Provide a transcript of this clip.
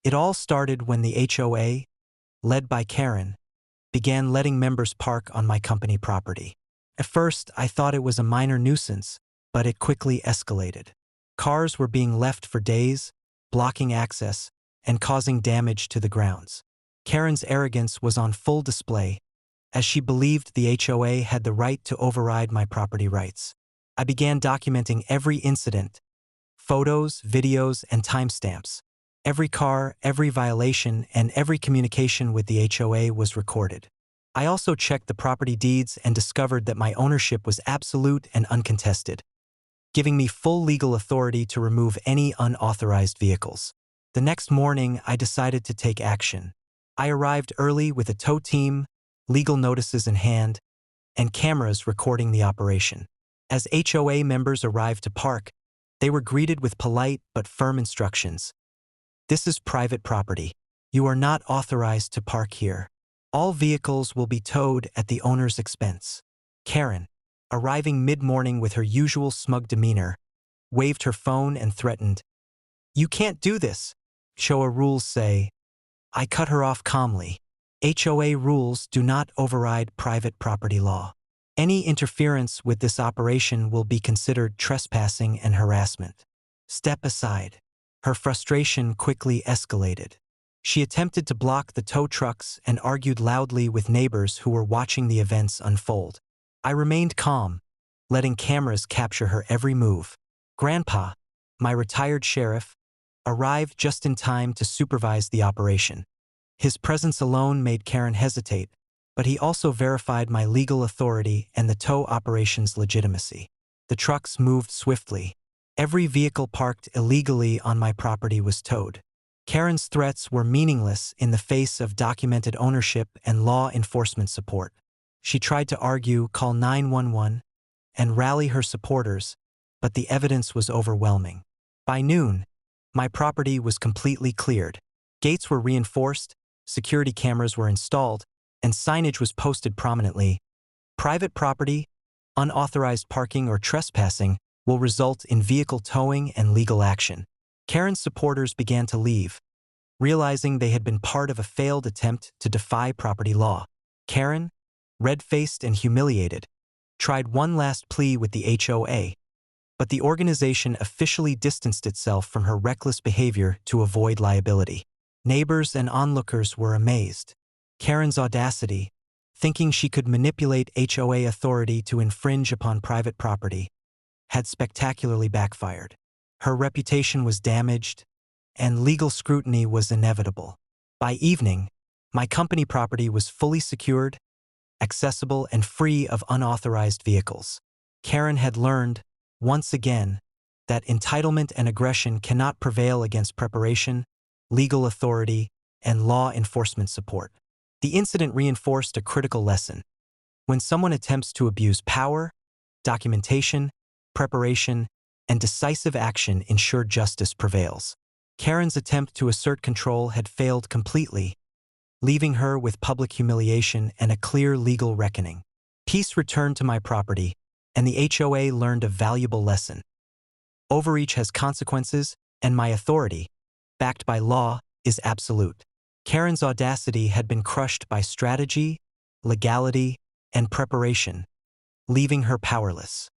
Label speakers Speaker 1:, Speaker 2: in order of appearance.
Speaker 1: It all started when the HOA, led by Karen, began letting members park on my company property. At first, I thought it was a minor nuisance, but it quickly escalated. Cars were being left for days, blocking access, and causing damage to the grounds. Karen's arrogance was on full display, as she believed the HOA had the right to override my property rights. I began documenting every incident, photos, videos, and timestamps. Every car, every violation, and every communication with the HOA was recorded. I also checked the property deeds and discovered that my ownership was absolute and uncontested, giving me full legal authority to remove any unauthorized vehicles. The next morning, I decided to take action. I arrived early with a tow team, legal notices in hand, and cameras recording the operation. As HOA members arrived to park, they were greeted with polite but firm instructions. This is private property. You are not authorized to park here. All vehicles will be towed at the owner's expense. Karen, arriving mid-morning with her usual smug demeanor, waved her phone and threatened, "You can't do this. HOA rules say." I cut her off calmly. HOA rules do not override private property law. Any interference with this operation will be considered trespassing and harassment. Step aside. Her frustration quickly escalated. She attempted to block the tow trucks and argued loudly with neighbors who were watching the events unfold. I remained calm, letting cameras capture her every move. Grandpa, my retired sheriff, arrived just in time to supervise the operation. His presence alone made Karen hesitate, but he also verified my legal authority and the tow operation's legitimacy. The trucks moved swiftly. Every vehicle parked illegally on my property was towed. Karen's threats were meaningless in the face of documented ownership and law enforcement support. She tried to argue, call 911, and rally her supporters, but the evidence was overwhelming. By noon, my property was completely cleared. Gates were reinforced, security cameras were installed, and signage was posted prominently. Private property, unauthorized parking, or trespassing will result in vehicle towing and legal action. Karen's supporters began to leave, realizing they had been part of a failed attempt to defy property law. Karen, red-faced and humiliated, tried one last plea with the HOA, but the organization officially distanced itself from her reckless behavior to avoid liability. Neighbors and onlookers were amazed. Karen's audacity, thinking she could manipulate HOA authority to infringe upon private property, had spectacularly backfired. Her reputation was damaged, and legal scrutiny was inevitable. By evening, my company property was fully secured, accessible, and free of unauthorized vehicles. Karen had learned, once again, that entitlement and aggression cannot prevail against preparation, legal authority, and law enforcement support. The incident reinforced a critical lesson. When someone attempts to abuse power, documentation, preparation, and decisive action ensure justice prevails. Karen's attempt to assert control had failed completely, leaving her with public humiliation and a clear legal reckoning. Peace returned to my property, and the HOA learned a valuable lesson. Overreach has consequences, and my authority, backed by law, is absolute. Karen's audacity had been crushed by strategy, legality, and preparation, leaving her powerless.